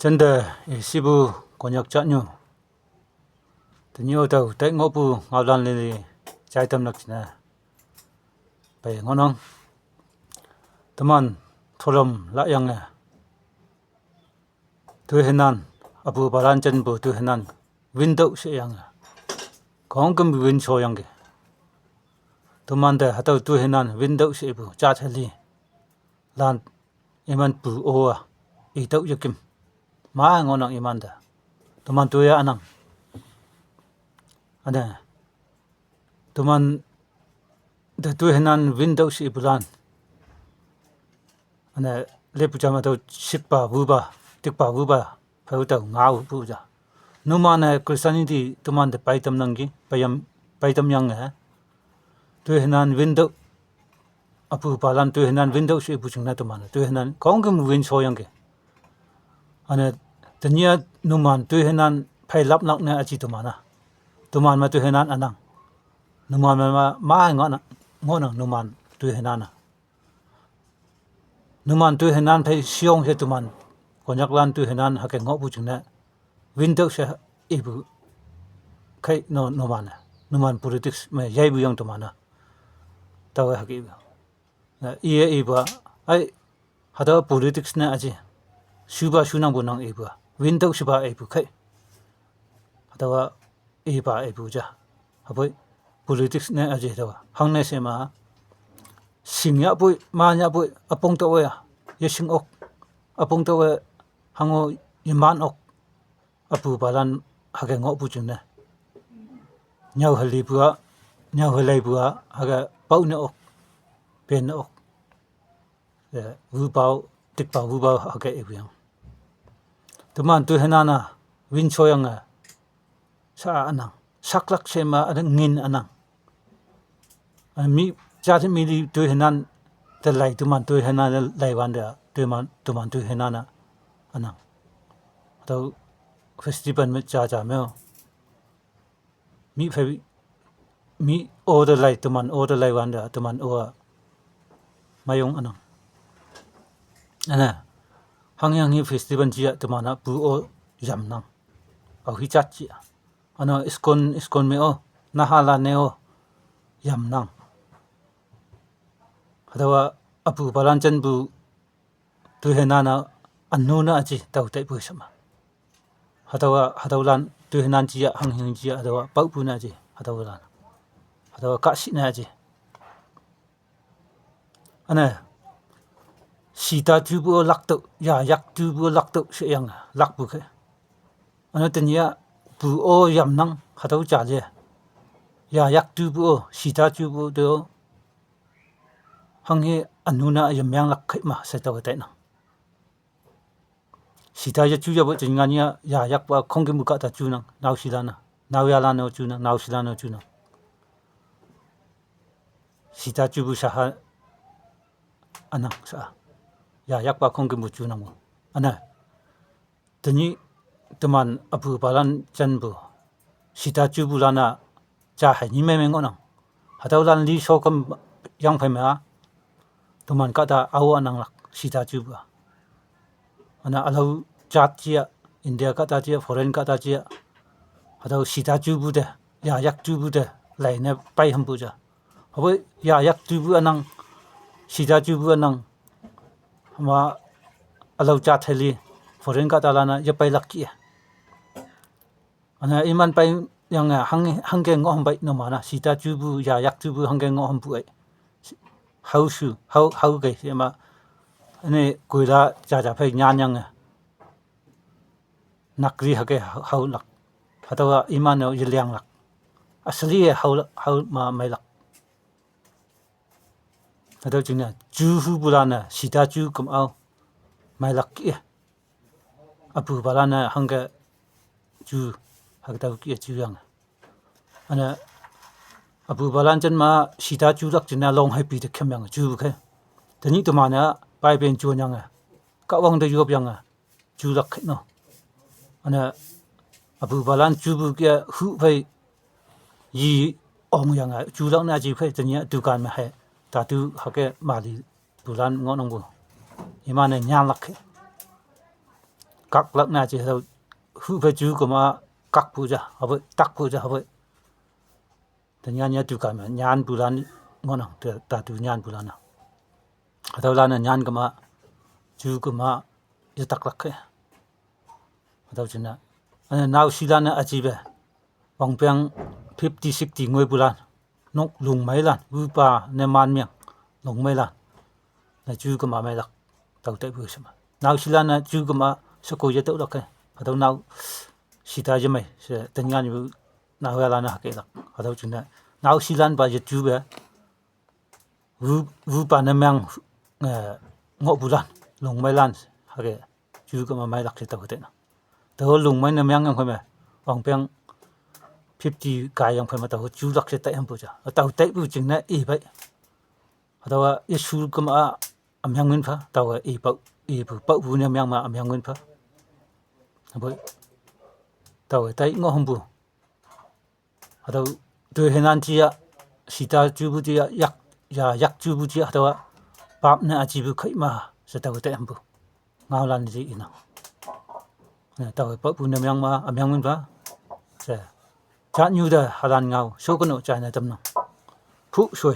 Chende sibu konyak chanyu. Tenyo tau tek ngopu ngawlan lili chai tam nak china. Pai ngonong. Teman tholom la yang ne. Tu henan abu baran chen bu tu henan window se yang. Kong kem win so yang ge. Teman de hatau tu henan window se bu cha thali. Lan iman pu oa I tau yakim. Ma ngonong iman da. Teman tu ya anang. Ada. Teman de tu henan window se bulan. Ana lepu jama tau sikpa buba tikpa buba phau tau ngau bu ja. Numa na Christianity teman de paitam nangi paitam yang ha. Tu henan window apu palan tu henan window se bu chungna teman. Tu henan kongkem win so yang ge. Ana tanya numan tu henan phai lap nak na achi tumana. Tuman ma tu henan anang. Numan ma ngonang numan tu henana. Numan tu henan phai siong he tuman. Konyak lan tu henan hake ngok bu chungna. Window se ibu kai no numan. Numan politics me yai bu yang tumana. Tawa hake ibu. Na iya ibu ai hada politics na achi. Suba sunang bunang ibu. Window suba ibu kai. Hadawa iba ibu ja. Habai politics na achi tawa. Hang na se ma singya bui ma nya bui apong tawa ya. Yesing ok apong tawa hango iman ok apu balan hake ngok bu chungna. Nyau hali bua nyau halai bua hake pau na ok pen ok. Wu pau tik pau wu pau hake ibu yang. Teman tu henana win so yang sa anang saklak sema ada ngin anang. Mi jadi mi tu henan terlai teman tu henan lai wanda teman tu henana anang. Atau festival me cha me mi phe mi order lai teman order lai wanda teman oa mayong anang. Ana hangyang hi festival jia temana bu o jam nang. Au hi chat jia. Ana iskon me o nahala ne o yam nang. Hadawa apu balanchen bu tu henana annuna aji tau tai bu sama. Hadawlan tu henan jia hangyang jia hadawa pau pu na aji hadawlan. Hadawa kasi na aji. Ana sita tubu lakto ya yak tubu lakto se yang lak bu ke. Ana tanya bu o yam nang hadaw cha je. Ya yak tubu o sita tubu do hanghe anuna yam yang lak khai ma se taw tai na. Sita ya chu ya bo jingania ya yak ba khong ke muka ta chu nang naw silana. Naw ya la no chu nang naw silana chu nang. Sita tubu sa anang sa. Ya yak ba khong ke mu chu nang mo. Ana tani teman apu balan chan bu sita chu bu lana cha hai ni me ngonang hadaw lan li so kam yang phai ma teman kata aw anang lak sita chu bu ana alau chat chia India kata chia foreign kata chia hadaw sita chu bu de ya yak chu bu de lai ne pai ham bu ja hoi ya yak chu bu anang sita chu bu anang ma alau chat theli foreign kata lana ya pai lak ki ana iman pai yang hangge ngom bai no mana sita chubu ya yak chubu hangge ngom bu ai how ge sema ane koila ja phai nyan yang nakri hage how lak hatawa iman no yeliang lak asli how ma mai lak hataw jingna chu hu bulana sita chu kum au mai lak ki apu balana hangge chu hagtaw ki chu yang ana apu balanchen ma sita chu lak china long hai pi de khem yang chu khe tani to mana pai ben chu yang ka wang de yob yang chu lak no ana apu balan chu bu ke hu phai yi ong yang chu lak na ji phai tani dukan ma hai ta tu hake mali bulan ngonong bu imane nyan lak các lắc na chỉ đâu hư về chú của mà các phụ gia hợp với tắc phụ gia hợp với thì nhà tu cái mà nhà bulan ngon nào thì ta tu nhà bulan nào đâu là nhà cái mà chú của mà giờ tắc lắc cái đâu chứ na nào xí là na aji về vòng bèn 50 60 ngôi bulan nóc lùng mấy lần vừa pa nên man miệng lùng mấy lần là chú của mà mấy lắc tàu tây vừa xem nào xí là na chú của mà số cô giờ tàu lắc cái đâu nào xí ta cho mày sẽ tên nhà như nào là na cái lắc đâu chứ na nào xí là bây giờ chú về vừa pa nên miệng ngõ bulan lùng mấy lần cái chú của mà mấy lắc sẽ tàu tây nào tàu lùng mấy nên miệng không phải vòng bèn 50 cái yang phải mà tàu chú lắc sẽ tây em bữa giờ tàu tây bữa chừng này ý vậy tàu isu cái mà âm yang nguyên phá tàu ý bậu bữa nem yang mà âm yang nguyên phá vậy tàu tây ngõ không bữa tàu từ hiện nay chỉ sita chú bữa chỉ yak chú bữa chỉ tàu bắp này chỉ bữa khơi mà sẽ tàu tây em bữa ngao lan gì nào tàu bậu bữa nem yang mà âm yang nguyên phá sẽ chán như thế hà lan ngao số cái nỗ trái này tầm nào phụ xuôi